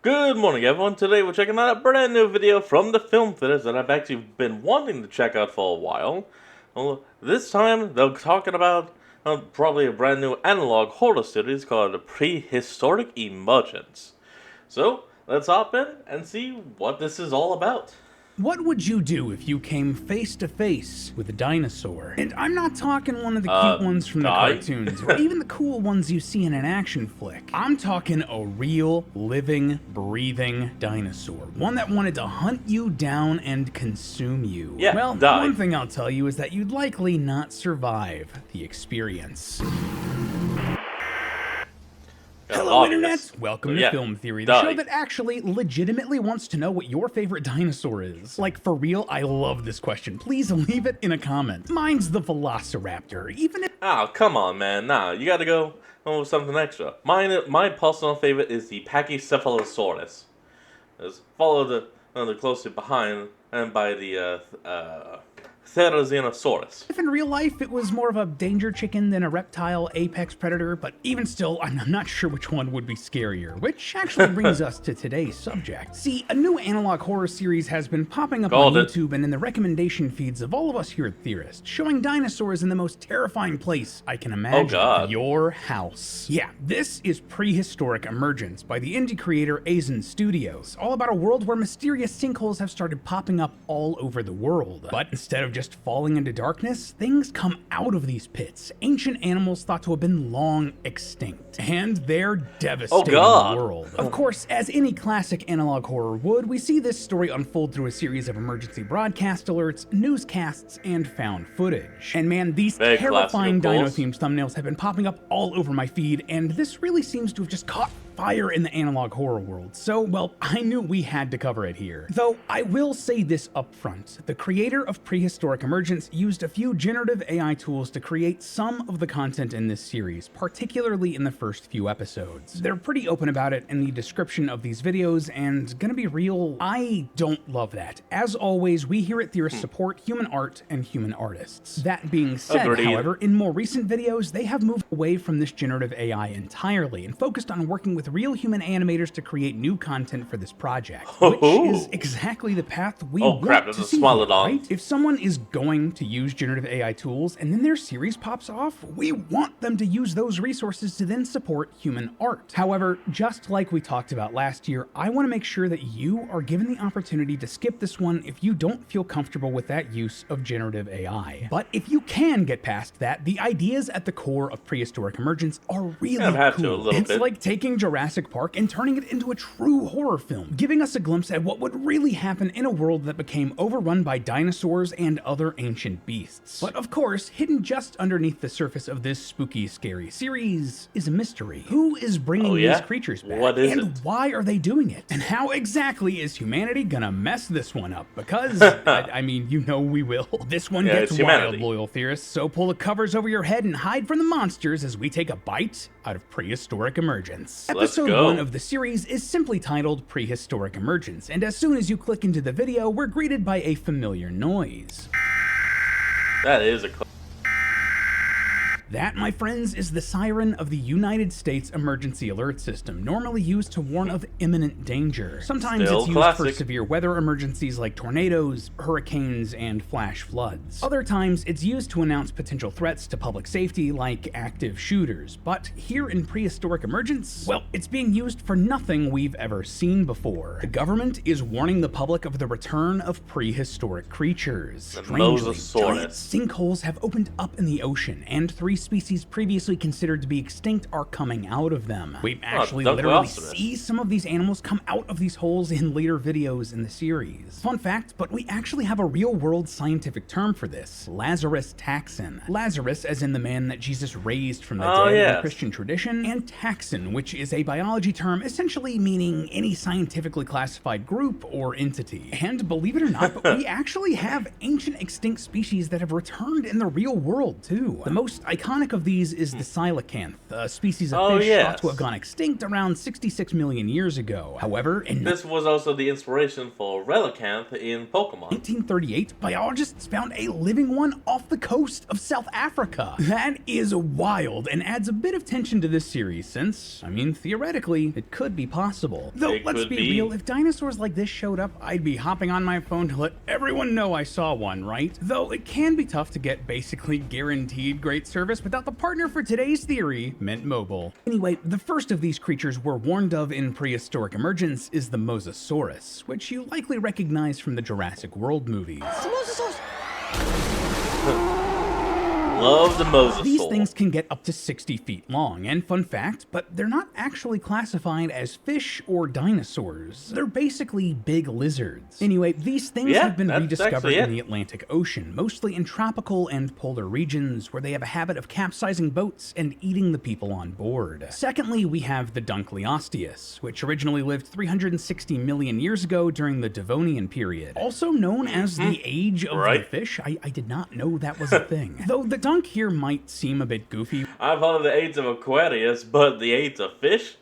Good morning, everyone. Today we're checking out a brand new video from the film theaters that I've actually been wanting to check out for a while. Well, this time they're talking about probably a brand new analog horror series called Prehistoric Emergence. So let's hop in and see what this is all about. What would you do if you came face to face with a dinosaur? And I'm not talking one of the cute ones from the cartoons, or even the cool ones you see in an action flick. I'm talking a real, living, breathing dinosaur. One that wanted to hunt you down and consume you. Yeah, well, die. One thing I'll tell you is that you'd likely not survive the experience. Hello, Internet! Welcome to Film Theory, the show that actually legitimately wants to know what your favorite dinosaur is. Like, for real, I love this question. Please leave it in a comment. Mine's the Velociraptor, even if— Oh, come on, man. Nah, you gotta go with something extra. My personal favorite is the Pachycephalosaurus. Just follow the closely behind and by the Therizinosaurus. If in real life it was more of a danger chicken than a reptile apex predator, but even still, I'm not sure which one would be scarier. Which actually brings us to today's subject. See, a new analog horror series has been popping up on YouTube and in the recommendation feeds of all of us here at Theorist, showing dinosaurs in the most terrifying place I can imagine. Oh God. Your house. Yeah, this is Prehistoric Emergence by the indie creator Emergence Studios, all about a world where mysterious sinkholes have started popping up all over the world. But instead of just falling into darkness, things come out of these pits, ancient animals thought to have been long extinct, and they're devastating the world. Of course, as any classic analog horror would, we see this story unfold through a series of emergency broadcast alerts, newscasts, and found footage. And man, these terrifying dino-themed thumbnails have been popping up all over my feed, and this really seems to have just caught fire in the analog horror world, so, well, I knew we had to cover it here. Though, I will say this up front. The creator of Prehistoric Emergence used a few generative AI tools to create some of the content in this series, particularly in the first few episodes. They're pretty open about it in the description of these videos, and gonna be real, I don't love that. As always, we here at Theorist support human art and human artists. That being said, however, in more recent videos, they have moved away from this generative AI entirely and focused on working with real human animators to create new content for this project, which is exactly the path we want to see, right? If someone is going to use generative AI tools and then their series pops off, we want them to use those resources to then support human art. However, just like we talked about last year, I want to make sure that you are given the opportunity to skip this one if you don't feel comfortable with that use of generative AI. But if you can get past that, the ideas at the core of Prehistoric Emergence are really cool. It's like taking Jurassic Park and turning it into a true horror film, giving us a glimpse at what would really happen in a world that became overrun by dinosaurs and other ancient beasts. But of course, hidden just underneath the surface of this spooky, scary series is a mystery. Who is bringing these creatures back? And why are they doing it? And how exactly is humanity gonna mess this one up? Because, I mean, you know we will. This one gets wild, loyal theorists, so pull the covers over your head and hide from the monsters as we take a bite out of Prehistoric Emergence. Episode 1 of the series is simply titled Prehistoric Emergence, and as soon as you click into the video, we're greeted by a familiar noise. That is a That, my friends, is the siren of the United States Emergency Alert System, normally used to warn of imminent danger. Sometimes it's used for severe weather emergencies like tornadoes, hurricanes, and flash floods. Other times, it's used to announce potential threats to public safety like active shooters. But here in Prehistoric Emergence, well, it's being used for nothing we've ever seen before. The government is warning the public of the return of prehistoric creatures. Strangely, giant sinkholes have opened up in the ocean, and 3 species previously considered to be extinct are coming out of them. We actually literally see some of these animals come out of these holes in later videos in the series. Fun fact, but we actually have a real-world scientific term for this: Lazarus taxon. Lazarus, as in the man that Jesus raised from the dead in the Christian tradition, and taxon, which is a biology term essentially meaning any scientifically classified group or entity. And believe it or not, but we actually have ancient extinct species that have returned in the real world too. The most iconic of these is the coelacanth, a species of fish thought to have gone extinct around 66 million years ago. However, this was also the inspiration for relicanth in Pokemon. 1938, biologists found a living one off the coast of South Africa. That is wild and adds a bit of tension to this series since, I mean, theoretically, it could be possible. Though, let's be real, if dinosaurs like this showed up, I'd be hopping on my phone to let everyone know I saw one, right? Though it can be tough to get basically guaranteed great service without the partner for today's theory, Mint Mobile. Anyway, the first of these creatures we're warned of in Prehistoric Emergence is the Mosasaurus, which you likely recognize from the Jurassic World movies. Love the Mosasaur. These things can get up to 60 feet long, and fun fact, but they're not actually classified as fish or dinosaurs. They're basically big lizards. Anyway, these things have been rediscovered in the Atlantic Ocean, mostly in tropical and polar regions, where they have a habit of capsizing boats and eating the people on board. Secondly, we have the Dunkleosteus, which originally lived 360 million years ago during the Devonian period. Also known as the Age of the Fish. I did not know that was a thing. Though the dunk here might seem a bit goofy. I've heard of the age of Aquarius, but the age of fish?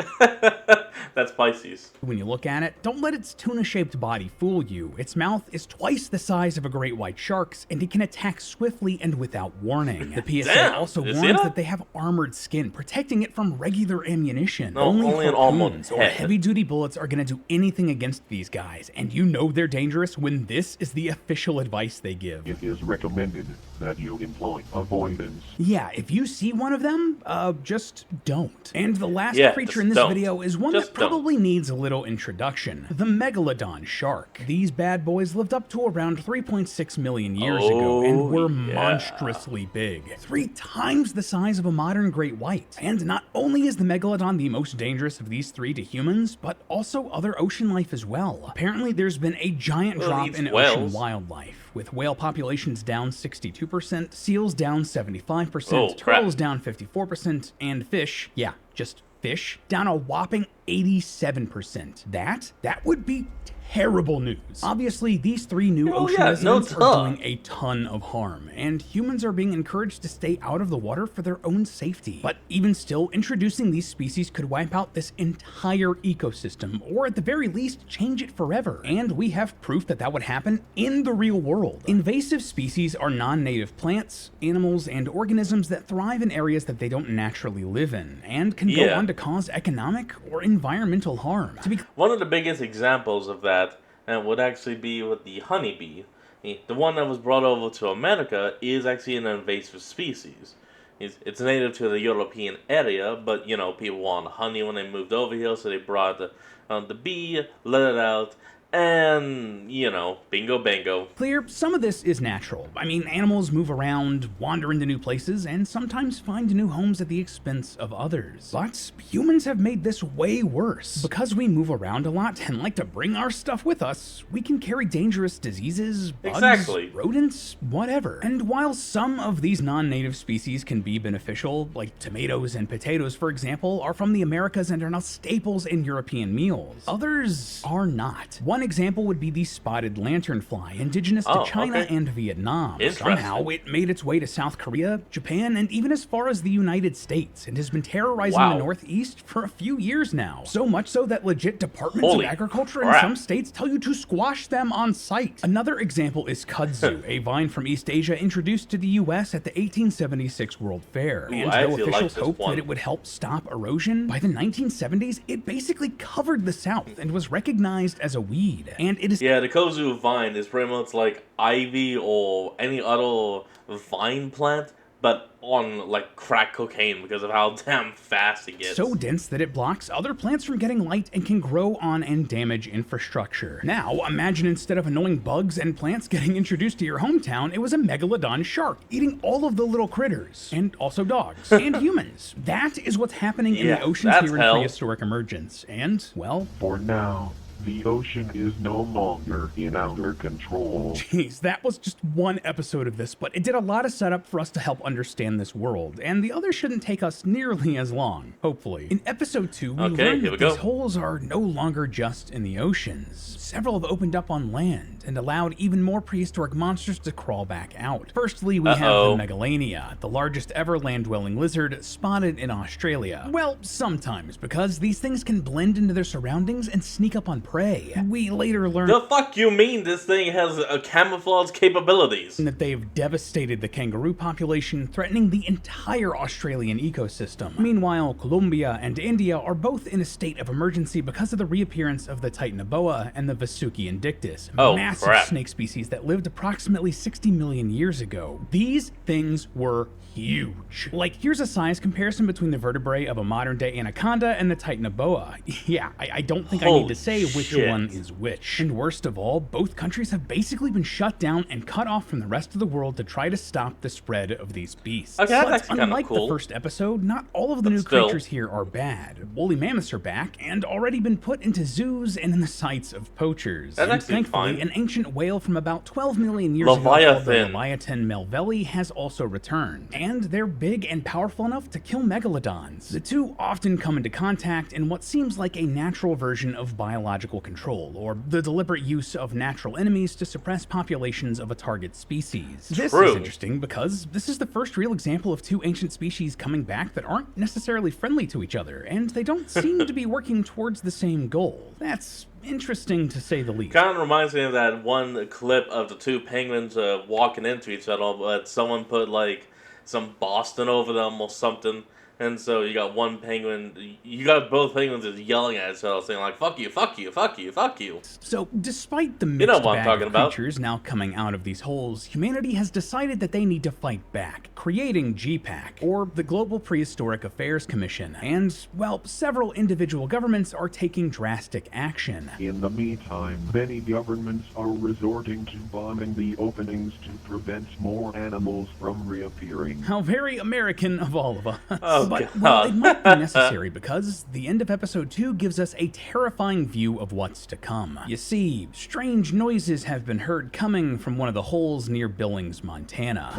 That's Pisces. When you look at it, don't let its tuna-shaped body fool you. Its mouth is twice the size of a great white shark's, and it can attack swiftly and without warning. The PSA also warns that they have armored skin, protecting it from regular ammunition. Only harpoons or heavy-duty bullets are gonna do anything against these guys, and you know they're dangerous when this is the official advice they give. It is recommended that you employ avoidance. Yeah, if you see one of them, just don't. And the last creature in this video is one that probably needs a little introduction. The Megalodon shark. These bad boys lived up to around 3.6 million years ago and were monstrously big. 3 times the size of a modern great white. And not only is the Megalodon the most dangerous of these 3 to humans, but also other ocean life as well. Apparently there's been a giant drop in ocean wildlife, with whale populations down 62%, seals down 75%, turtles down 54%, and fish, just fish, down a whopping 87%. That would be terrible news. Obviously, these 3 new ocean residents are doing a ton of harm, and humans are being encouraged to stay out of the water for their own safety. But even still, introducing these species could wipe out this entire ecosystem, or at the very least, change it forever. And we have proof that that would happen in the real world. Invasive species are non-native plants, animals, and organisms that thrive in areas that they don't naturally live in, and can go on to cause economic or environmental harm. One of the biggest examples of that would actually be with the honeybee. The one that was brought over to America is actually an invasive species. It's native to the European area, but you know, people wanted honey when they moved over here, so they brought the bee, let it out, and, you know, bingo bango. Clear, some of this is natural. I mean, animals move around, wander into new places, and sometimes find new homes at the expense of others. But humans have made this way worse. Because we move around a lot and like to bring our stuff with us, we can carry dangerous diseases, bugs, rodents, whatever. And while some of these non-native species can be beneficial, like tomatoes and potatoes, for example, are from the Americas and are now staples in European meals, others are not. One example would be the spotted lanternfly, indigenous to China and Vietnam. Somehow it made its way to South Korea, Japan, and even as far as the United States, and has been terrorizing the Northeast for a few years now. So much so that legit departments of agriculture in some states tell you to squash them on sight. Another example is kudzu, a vine from East Asia introduced to the US at the 1876 World Fair. And though officials hoped that it would help stop erosion, by the 1970s it basically covered the South and was recognized as a weed. And it is the kudzu vine is pretty much like ivy or any other vine plant, but on like crack cocaine because of how damn fast it gets. So dense that it blocks other plants from getting light and can grow on and damage infrastructure. Now, imagine instead of annoying bugs and plants getting introduced to your hometown, it was a megalodon shark eating all of the little critters, and also dogs, and humans. That is what's happening in the oceans here in Prehistoric Emergence, and, well... For now, the ocean is no longer in our control. Jeez, that was just one episode of this, but it did a lot of setup for us to help understand this world, and the others shouldn't take us nearly as long, hopefully. In episode 2, we learned that these holes are no longer just in the oceans. Several have opened up on land and allowed even more prehistoric monsters to crawl back out. Firstly, we have the Megalania, the largest ever land-dwelling lizard spotted in Australia. Well, sometimes, because these things can blend into their surroundings and sneak up on prey. We later learn The fuck you mean this thing has camouflage capabilities? that they've devastated the kangaroo population, threatening the entire Australian ecosystem. Meanwhile, Colombia and India are both in a state of emergency because of the reappearance of the Titanoboa and the Vasuki indictus, Oh, massive crap. snake species that lived approximately 60 million years ago. These things were huge. Like, here's a size comparison between the vertebrae of a modern-day anaconda and the Titanoboa. Yeah, I don't think I need to say which shit. one is which. And worst of all, both countries have basically been shut down and cut off from the rest of the world to try to stop the spread of these beasts. Okay, that's But actually kinda unlike cool. the first episode, not all of the But new still. creatures here are bad. Woolly mammoths are back and already been put into zoos and in the sights of poachers. That's And actually thankfully, fine. an ancient whale from about 12 million years ago called the Leviathan. Leviathan melvelli has also returned. And they're big and powerful enough to kill megalodons. The two often come into contact in what seems like a natural version of biological control, or the deliberate use of natural enemies to suppress populations of a target species. This True. is interesting because this is the first real example of two ancient species coming back that aren't necessarily friendly to each other, and they don't seem to be working towards the same goal. That's interesting to say the least. Kind of reminds me of that one clip of the two penguins walking into each other, but someone put like some Boston over them or something. And so you got one penguin, you got both penguins just yelling at each other, saying like, fuck you, fuck you, fuck you, fuck you. So, despite the know mixed what I'm bag talking of about. creatures now coming out of these holes, humanity has decided that they need to fight back, creating GPAC, or the Global Prehistoric Affairs Commission. And, well, several individual governments are taking drastic action. In the meantime, many governments are resorting to bombing the openings to prevent more animals from reappearing. How very American of all of us. Oh, but, God. well, it might be necessary because the end of episode 2 gives us a terrifying view of what's to come. You see, strange noises have been heard coming from one of the holes near Billings, Montana.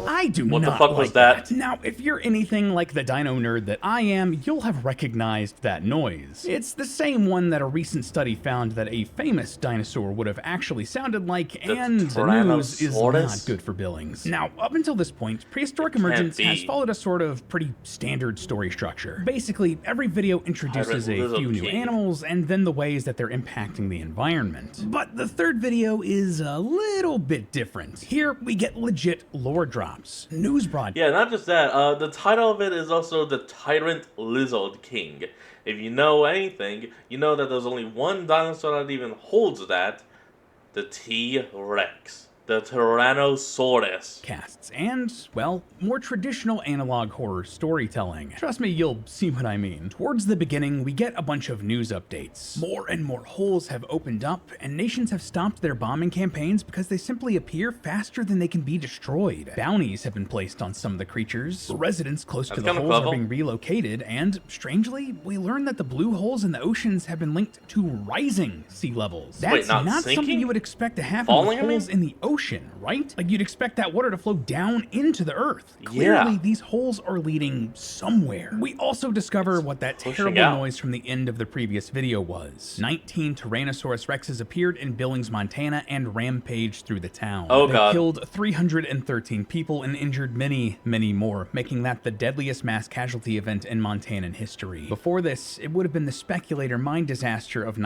I do What the not fuck like was that? Now, if you're anything like the dino nerd that I am, you'll have recognized that noise. It's the same one that a recent study found that a famous dinosaur would have actually sounded like, The and the news is Tyrannosaurus? not good for Billings. Now, up until this point, Prehistoric Emergence be. has followed a sort of pretty standard story structure. Basically, every video introduces a Tyrant few Lizard new King. animals and then the ways that they're impacting the environment. But the third video is a little bit different. Here, we get legit lore drops, news broadcasts, Yeah, not just that. The title of it is also the Tyrant Lizard King. If you know anything, you know that there's only one dinosaur that even holds that: the T-Rex, the Tyrannosaurus. and, well, more traditional analog horror storytelling. Trust me, you'll see what I mean. Towards the beginning, we get a bunch of news updates. More and more holes have opened up, and nations have stopped their bombing campaigns because they simply appear faster than they can be destroyed. Bounties have been placed on some of the creatures. Residents close to That's the kinda holes are clever. being relocated, and, strangely, we learn that the blue holes in the oceans have been linked to rising sea levels. That's not something sinking? you would expect to happen Falling, with I mean? holes in the ocean, right? Like, you'd expect that water to flow down into the earth. Yeah. Clearly, these holes are leading somewhere. We also discover what that pushing terrible out. noise from the end of the previous video was. 19 Tyrannosaurus rexes appeared in Billings, Montana, and rampaged through the town. Oh, They God. killed 313 people and injured many, many more, making that the deadliest mass casualty event in Montanan history. Before this, it would have been the Speculator mine disaster of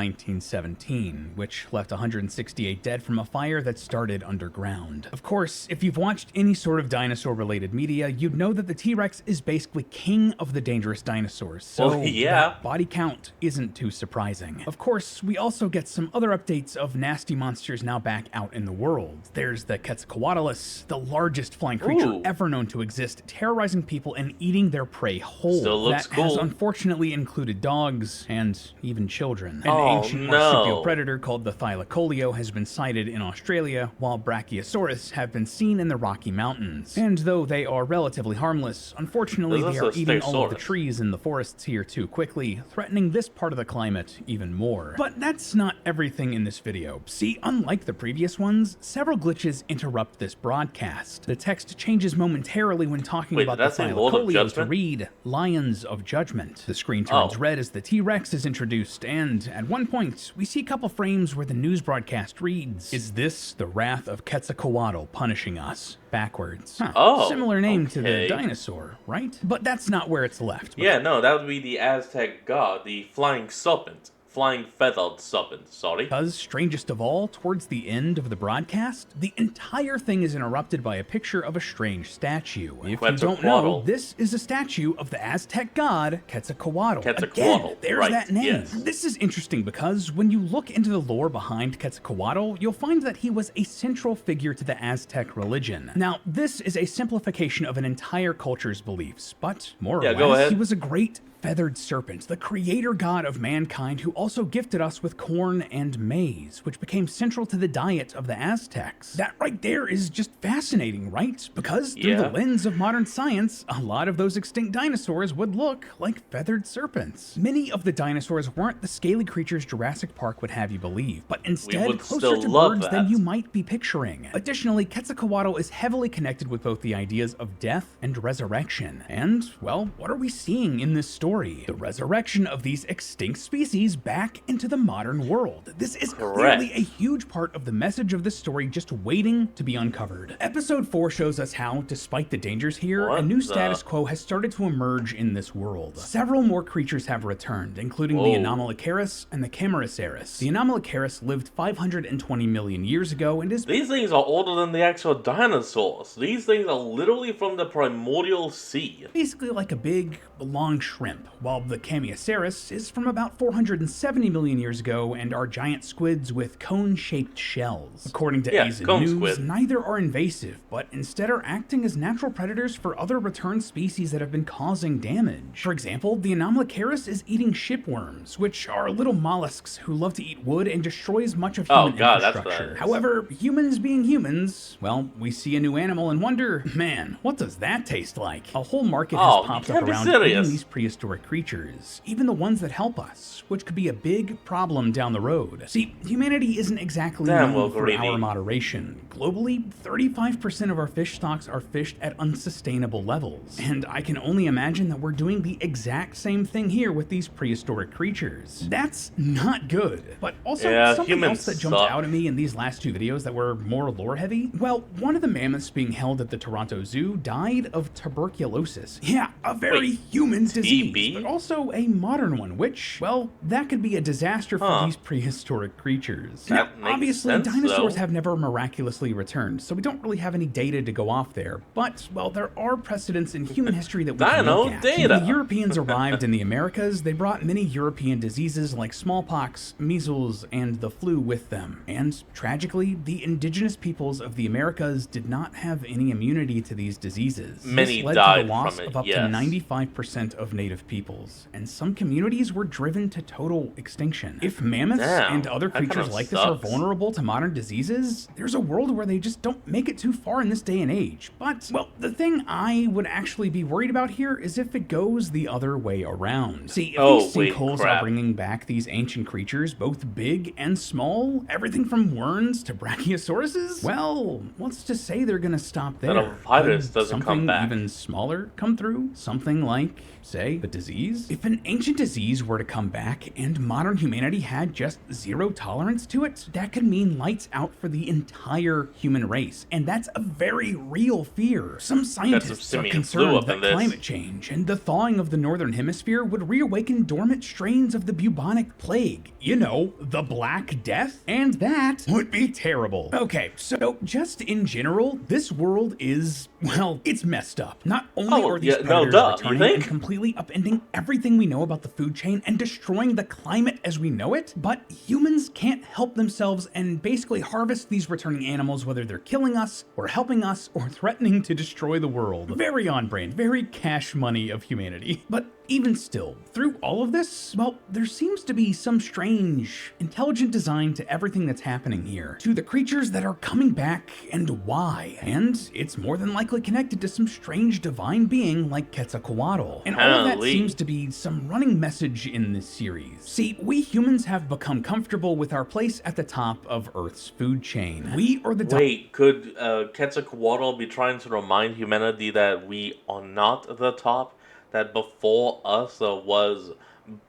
1917, which left 168 dead from a fire that started underground. Of course, if you've watched any sort of dinosaur-related media, you'd know that the T-Rex is basically king of the dangerous dinosaurs, so Well, yeah. that body count isn't too surprising. Of course, we also get some other updates of nasty monsters now back out in the world. There's the Quetzalcoatlus, the largest flying creature Ooh. ever known to exist, terrorizing people and eating their prey whole. Still looks that has cool. unfortunately included dogs and even children. An Oh, ancient no. marsupial predator called the Thylacoleo has been sighted in Australia, while Brachiosaurus have been seen in the Rocky Mountains. And though they are relatively harmless, unfortunately There's they are also eating all of the Stegosaurus. trees in the forests here too quickly, threatening this part of the climate even more. But that's not everything in this video. See, unlike the previous ones, several glitches interrupt this broadcast. The text changes momentarily when talking Wait, about did the that say Lord of Thylacoleo to Judgment? read Lions of Judgment. The screen turns Oh. red as the T-Rex is introduced, and at one point, we see a couple frames where the news broadcast reads, "Is this the wrath of Quetzalcoatl punishing us backwards. Oh, Similar name to the okay. dinosaur, right? But that's not where it's left. Yeah, no, that would be the Aztec god, the flying serpent. Flying feathered serpent, sorry. Because, strangest of all, towards the end of the broadcast, the entire thing is interrupted by a picture of a strange statue. If you don't know, this is a statue of the Aztec god Quetzalcoatl. Again, there's right, that name. yes. This is interesting because when you look into the lore behind Quetzalcoatl, you'll find that he was a central figure to the Aztec religion. Now, this is a simplification of an entire culture's beliefs, but more or less, he was a great feathered serpent, the creator god of mankind who also gifted us with corn and maize, which became central to the diet of the Aztecs. That right there is just fascinating, right? Because through the lens of modern science, a lot of those extinct dinosaurs would look like feathered serpents. Many of the dinosaurs weren't the scaly creatures Jurassic Park would have you believe, but instead closer to birds than you might be picturing. Additionally, Quetzalcoatl is heavily connected with both the ideas of death and resurrection. And, well, what are we seeing in this story? The resurrection of these extinct species back into the modern world. This is clearly a huge part of the message of this story just waiting to be uncovered. Episode 4 shows us how, despite the dangers here, a new status quo has started to emerge in this world. Several more creatures have returned, including the Anomalocaris and the Camarasaurus. The Anomalocaris lived 520 million years ago and is— These things are older than the actual dinosaurs. These things are literally from the primordial sea. Basically like a big, long shrimp, while the Camarasaurus is from about 470 million years ago and are giant squids with cone-shaped shells. According to Asian News, neither are invasive, but instead are acting as natural predators for other returned species that have been causing damage. For example, the Anomalocaris is eating shipworms, which are little mollusks who love to eat wood and destroys much of human infrastructure. However, humans being humans, well, we see a new animal and wonder, man, what does that taste like? A whole market has popped up around eating these prehistoric creatures, even the ones that help us, which could be a big problem down the road. See, humanity isn't exactly known for our moderation. Globally, 35% of our fish stocks are fished at unsustainable levels, and I can only imagine that we're doing the exact same thing here with these prehistoric creatures. That's not good. But also, something else that jumped out at me in these last two videos that were more lore heavy, well, one of the mammoths being held at the Toronto Zoo died of tuberculosis. Yeah, a very human disease. But also a modern one, which, well, that could be a disaster for these prehistoric creatures. Now, obviously, dinosaurs have never miraculously returned, so we don't really have any data to go off there. But, well, there are precedents in human history that we can look at. When the Europeans arrived in the Americas, they brought many European diseases like smallpox, measles, and the flu with them. And, tragically, the indigenous peoples of the Americas did not have any immunity to these diseases. Many this led died to the loss from it, of up to 95% of native peoples, and some communities were driven to total extinction. If mammoths and other creatures like this are vulnerable to modern diseases, there's a world where they just don't make it too far in this day and age. But, well, the thing I would actually be worried about here is if it goes the other way around. See, if these sinkholes are bringing back these ancient creatures, both big and small, everything from worms to brachiosauruses, well, let's just say they're gonna stop there. That a virus doesn't come back. Something even smaller come through? Something like, say, a disease? If an ancient disease were to come back and modern humanity had just zero tolerance to it, that could mean lights out for the entire human race. And that's a very real fear. Some scientists are concerned that climate change and the thawing of the northern hemisphere would reawaken dormant strains of the bubonic plague. You know, the Black Death? And that would be terrible. Okay, so just in general, this world is, well, it's messed up. Not only are these predators returning and completely upending everything we know about the food chain and destroying the climate as we know it, but humans can't help themselves and basically harvest these returning animals, whether they're killing us or helping us or threatening to destroy the world. Very on brand, very cash money of humanity. But even still, through all of this, well, there seems to be some strange, intelligent design to everything that's happening here, to the creatures that are coming back and why. And it's more than likely connected to some strange divine being like Quetzalcoatl. And all of that seems to be some running message in this series. See, we humans have become comfortable with our place at the top of Earth's food chain. We are the— Wait, could Quetzalcoatl be trying to remind humanity that we are not the top? That before us was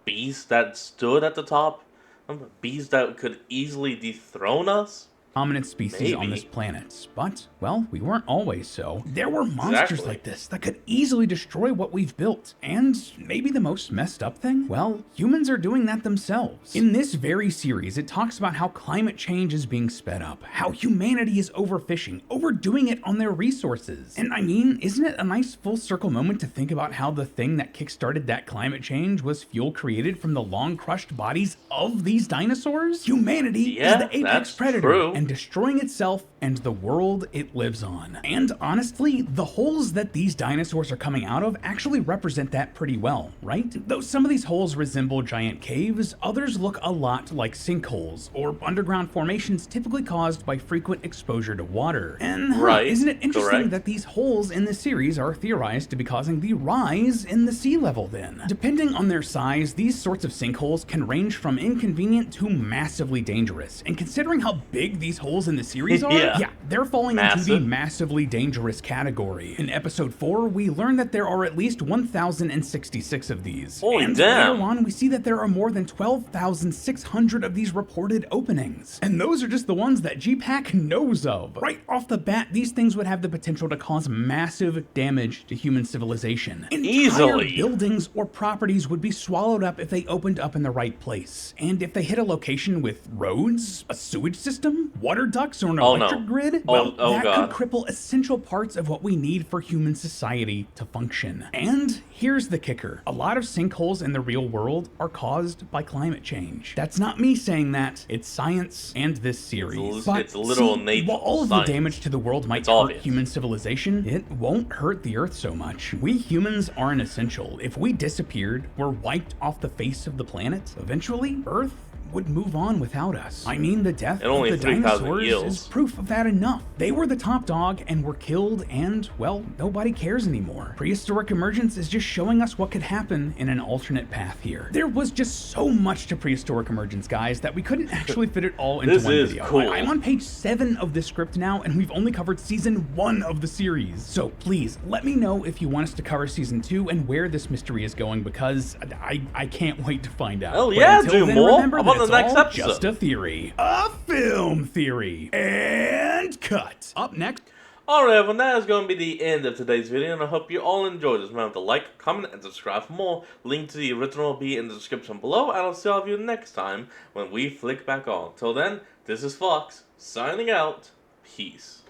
beasts that stood at the top? Beasts that could easily dethrone us? dominant species on this planet. But, well, we weren't always so. There were monsters like this that could easily destroy what we've built. And maybe the most messed up thing? Well, humans are doing that themselves. In this very series, it talks about how climate change is being sped up, how humanity is overfishing, overdoing it on their resources. And I mean, isn't it a nice full circle moment to think about how the thing that kickstarted that climate change was fuel created from the long crushed bodies of these dinosaurs? Humanity is the apex predator and destroying itself and the world it lives on. And honestly, the holes that these dinosaurs are coming out of actually represent that pretty well, right? Though some of these holes resemble giant caves, others look a lot like sinkholes or underground formations typically caused by frequent exposure to water. And isn't it interesting that these holes in the series are theorized to be causing the rise in the sea level then? Depending on their size, these sorts of sinkholes can range from inconvenient to massively dangerous. And considering how big these holes in the series are, they're falling into the massively dangerous category. In episode 4, we learn that there are at least 1,066 of these. And later on, we see that there are more than 12,600 of these reported openings. And those are just the ones that GPAC knows of. Right off the bat, these things would have the potential to cause massive damage to human civilization. Entire buildings or properties would be swallowed up if they opened up in the right place. And if they hit a location with roads, a sewage system, water ducts, or an electric grid, well, that could cripple essential parts of what we need for human society to function. And here's the kicker. A lot of sinkholes in the real world are caused by climate change. That's not me saying that. It's science and this series. But it's literal nature. While all of the damage to the world might hurt human civilization, it won't hurt the Earth so much. We humans aren't essential. If we disappeared, were wiped off the face of the planet, eventually Earth would move on without us. I mean, the death of the dinosaurs is proof of that enough. They were the top dog and were killed and, well, nobody cares anymore. Prehistoric Emergence is just showing us what could happen in an alternate path here. There was just so much to Prehistoric Emergence, guys, that we couldn't actually fit it all into one video. Cool. I'm on page 7 of this script now, and we've only covered season 1 of the series. So please, let me know if you want us to cover season 2 and where this mystery is going, because I can't wait to find out. Oh yeah, do more. The next episode. Just a theory. A film theory. And cut. Up next. Alright everyone, that is going to be the end of today's video, and I hope you all enjoyed this. Remember to like, comment, and subscribe for more. Link to the original will be in the description below, and I'll see all of you next time when we flick back on. Till then, this is Fox, signing out. Peace.